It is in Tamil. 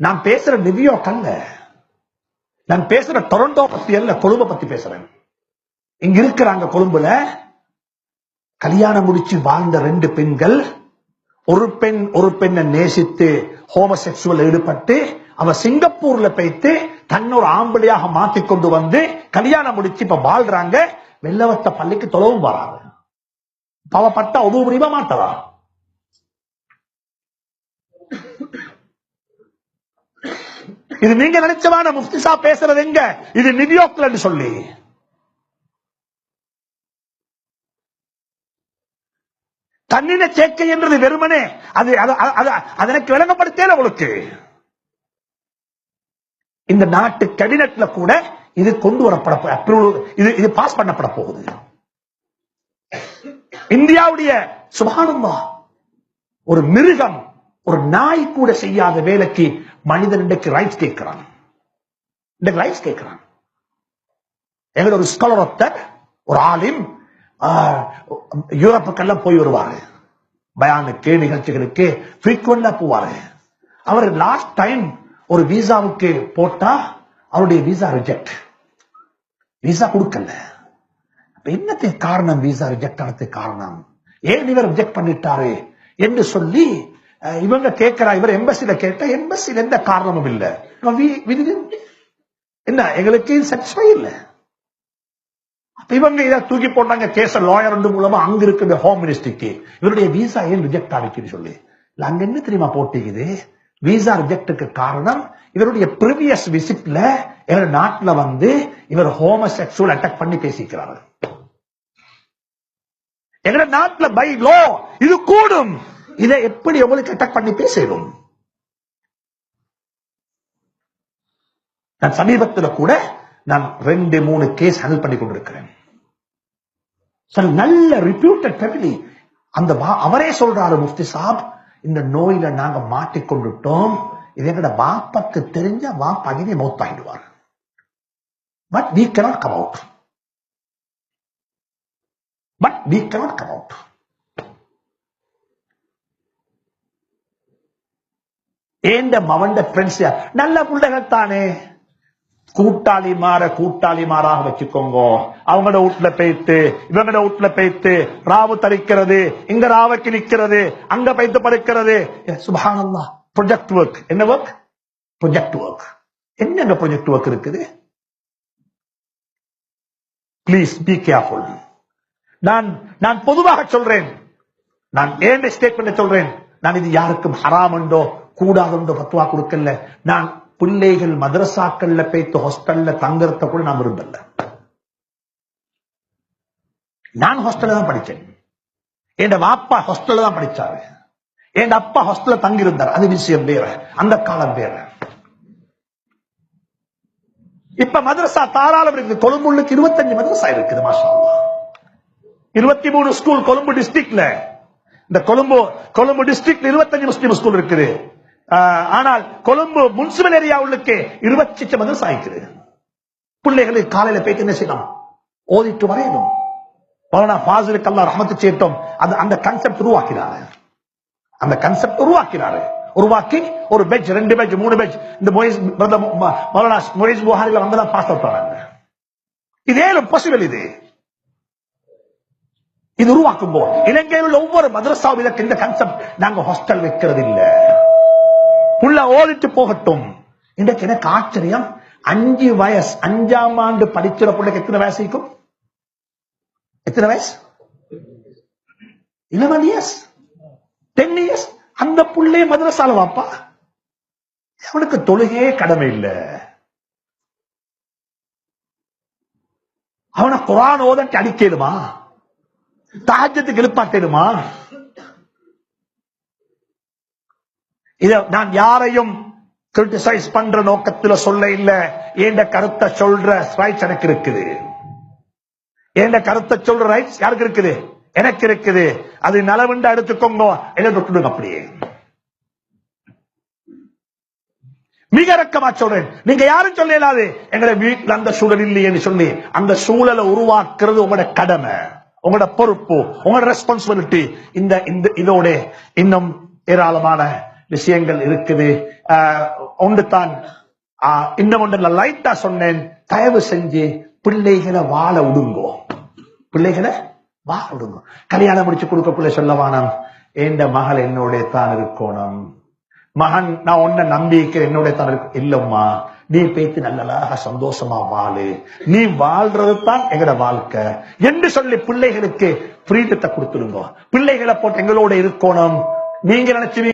நான் பேசுற நியூயார்க் அல்ல, நான் பேசுற டொரண்டோ பத்தி அல்ல, கொழும்பை பத்தி பேசுறேன். இங்க இருக்கிறாங்க கொழும்புல கல்யாணம் முடிச்சு வாழ்ந்த 2 பெண்கள், ஒரு பெண்ணை நேசித்து ஹோமோசெக்சுவல் ஈடுபட்டு அவ சிங்கப்பூர்ல போயிட்டு தன்னொரு ஆம்பளையாக மாத்தி கொண்டு வந்து கல்யாணம் முடிச்சு இப்ப வாழ்றாங்க. வெள்ளவத்த பள்ளிக்கு தொலைவும் வராங்க. பாவப்பட்ட உதவு முடியுமா மாட்டவா? இது நீங்க நினைச்சவான முஃப்தி சாப் பேசுறது எங்க? இது நியூயார்க்ல சொல்லி தன்னின சேர்க்கை என்றது வெறுமனே அது எனக்கு விளங்கப்படுத்தல உங்களுக்கு. இந்த நாட்டு கேபினட்ல கூட இது கொண்டு வரப்பட இது பாஸ் பண்ணப்பட போகுது. இந்தியாவுடைய சுப்ஹானல்லாஹ், ஒரு மிருகம், ஒரு நாய் கூட செய்யாத வேலைக்கு மனிதன் இன்றைக்கு ரைட்ஸ் கேட்கிறான். எங்களோட ஒரு ஸ்காலர் ஒருத்தர், ஒரு ஆலிம், யூரோப்புக்கெல்லாம் போய் வருவாரு, பயானுக்கு நிகழ்ச்சிகளுக்கு ஃப்ரீக்வெண்டா போவாரு. அவர் லாஸ்ட் டைம் ஒரு விசாவுக்கு போட்டா அவருடைய விசா ரிஜெக்ட், விசா கொடுக்கல. என்னத்துக்கு காரணம்? விசா ரிஜெக்ட் ஆனதுக்கு காரணம் ஏன் இவர் ரிஜெக்ட் பண்ணிட்டாரு என்று சொல்லி இவங்க கேட்கிறா. இவர் எம்பசில கேட்ட, எம்பசில எந்த காரணமும் இல்ல. என்ன எங்களுக்கு சாட்டிஸ்ஃபை இல்ல. இவங்க இதை தூக்கி போட்டாங்க கேஸ் லாயர் மூலமா அங்க இருக்கிற ஹோம் மினிஸ்ட்ரிக்கு. இவருடைய விசா ஏன் ரிஜெக்ட் ஆகிக்குன்னு சொல்லி அங்க என்ன தெரியுமா போட்டிக்குது? விசா ரிஜெக்டுக்கு காரணம் இவருடைய ப்ரீவியஸ் விசிட்ல எங்க நாட்டுல வந்து இவர் ஹோமோசெக்சுவல் அட்டாக் பண்ணி பேசிக்கிறாரு. எங்க நாட்டுல பை லோ இது கூடும். இதை எப்படி உங்களுக்கு அட்டாக் பண்ணி பேசணும்? நான் சமீபத்தில் கூட நான் 2-3 கேஸ் ஹேண்டில் பண்ணி கொண்டிருக்கிறேன். நல்ல ரிப்யூட்டட் ஃபேமிலி. அந்த அவரே சொல்றாரு, முஃப்தி சாப், இந்த நோயில நாங்க மாட்டிக்கொண்டுட்டோம். இது எங்கட வாப்பக்கு தெரிஞ்ச வாப்பாகினே மௌத்தாயிடுவார். But we cannot come out. ஏண்ட மவண்ட ஃப்ரெண்ட்ஸ் நல்ல பிள்ளைகள் தானே, கூட்டாளி மாறாக வச்சுக்கோங்க. அவங்களோட வீட்டுல போயிட்டு இவங்களோட வீட்டுல போயிட்டு ராவு தரிக்கிறது, இங்க ராவைக்கு நிக்கிறது, அங்க போயிட்டு படுக்கிறது. சுப்ஹானல்லாஹ். Project work. என்ன ஒர்க்? Project work. என்னங்க ப்ரொஜெக்ட் ஒர்க் இருக்குது? Please be careful. நான் பொதுவாக சொல்றேன், நான் ஏன் ஸ்டேட்மெண்ட் சொல்றேன். நான் இது யாருக்கும் ஹராம் உண்டோ கூடாதுண்டோ பத்துவா கொடுக்கல. நான் பிள்ளைகள் மதரசாக்கள்ல போய்த்து ஹாஸ்டல்ல தங்கறத கூட நான் விரும்பல. நான் ஹாஸ்டல்ல தான் படிச்சேன். என் வாப்பா ஹாஸ்டல்ல தான் படிச்சாரு. என் அப்பா ஹாஸ்டல்ல தங்கியிருந்தார். அது விஷயம் வேற, அந்த காலம் வேற. இப்ப மதரசா தாராளம் இருக்குது. கொழும்புக்கு 25 மதரசா இருக்குது. மாஷா அல்லாஹ். 23 ஸ்கூல் கொழும்பு டிஸ்ட்ரிக்ட்ல. இந்த கொழும்பு டிஸ்ட்ரிக்ட்ல 25 முஸ்லிம் ஸ்கூல் இருக்குது. ஆனால் கொழும்பு முனிசிபல் ஏரியா உள்ளுக்கு 28 மதரசா இருக்குது. பிள்ளைகளுக்கு காலையில போயிட்டு என்ன செய்யணும்? ஓதிட்டு வரையணும். மௌலானா ஃபாசிலுக்கு அல்லாஹ் ரஹ்மத் செய்யட்டும். அந்த கான்செப்ட் உருவாக்கினாரு. உருவாக்கி ஒரு பெஞ்ச், 2 பெஞ்ச், 3 பெஞ்ச், இந்த மௌலானா மொய்ஸ் புகாரில வந்தெல்லாம் பாஸ் அவுட் ஆனாங்க. இதே பாசிபிள். இது உருவாக்கும் போது இலங்கையில் உள்ள ஒவ்வொரு மதரசாவில் இந்த கான்செப்ட் நாங்க ஹாஸ்டல் வைக்கிறது இல்ல. உள்ள ஓதிட்டு போகட்டும். இன்றைக்கு எனக்கு ஆச்சரியம், 5 வயசு 5ஆம் ஆண்டு படிக்கிற பிள்ளைக்கு எத்தனை வயசு இருக்கும்? எத்தனை வயசு? 11 இயர்ஸ், 10 இயர்ஸ். அந்த புள்ளை மதரசால வாப்பா. அவனுக்கு தொழுகையே கடமை இல்ல. அவனை குர்ஆன் ஓதட்டு அடிக்கலுமா? தஹஜ்ஜுக்கு எழுப்பாட்டலுமா? இத நான் யாரையும் கிரிட்டிசைஸ் பண்ற நோக்கத்தில் சொல்ல இல்ல. ஏண்ட கருத்தை சொல்ற ரைட்ஸ் எனக்கு இருக்குது. ஏண்ட கருத்தை சொல்ற ரைட்ஸ் யாருக்கு இருக்குது? எனக்கு இருக்குது. அது நலவுண்டா எடுத்துக்கோங்க, என்ன தொட்டுடுங்க. அப்படியே மிக இறக்கமா சொல்றேன். நீங்க யாரும் சொல்ல இயலாது எங்க வீட்டுல அந்த சூழல் இல்லையேன்னு சொல்லி. அந்த சூழலை உருவாக்குறது உங்களோட கடமை, உங்களோட பொறுப்பு, உங்களோட ரெஸ்பான்சிபிலிட்டி. இதோட இன்னும் ஏராளமான விஷயங்கள் இருக்குது. ஒன்று தான் இன்னும் ஒன்று லைட்டா சொன்னேன், தயவு செஞ்சு பிள்ளைகளை வாழ விடுங்கோ. பிள்ளைகளை வாழ விடுங்க. கல்யாணம் முடிச்சு கொடுக்கக்குள்ள சொல்லவானம், எந்த மகள் என்னோட தான் இருக்கணும், மகன் நான் உன்னை நம்பிக்கை என்னோட தான் இருக்கும். இல்லம்மா, நீ பேத்து நல்லதாக சந்தோஷமா வாழு, நீ வாழ்றது தான் எங்கட வாழ்க்கை என்று சொல்லி பிள்ளைகளுக்கு ஃப்ரீடத்தை கொடுத்துருங்க. பிள்ளைகளை போட்டு எங்களோட இருக்கணும். நீங்க நினைச்சு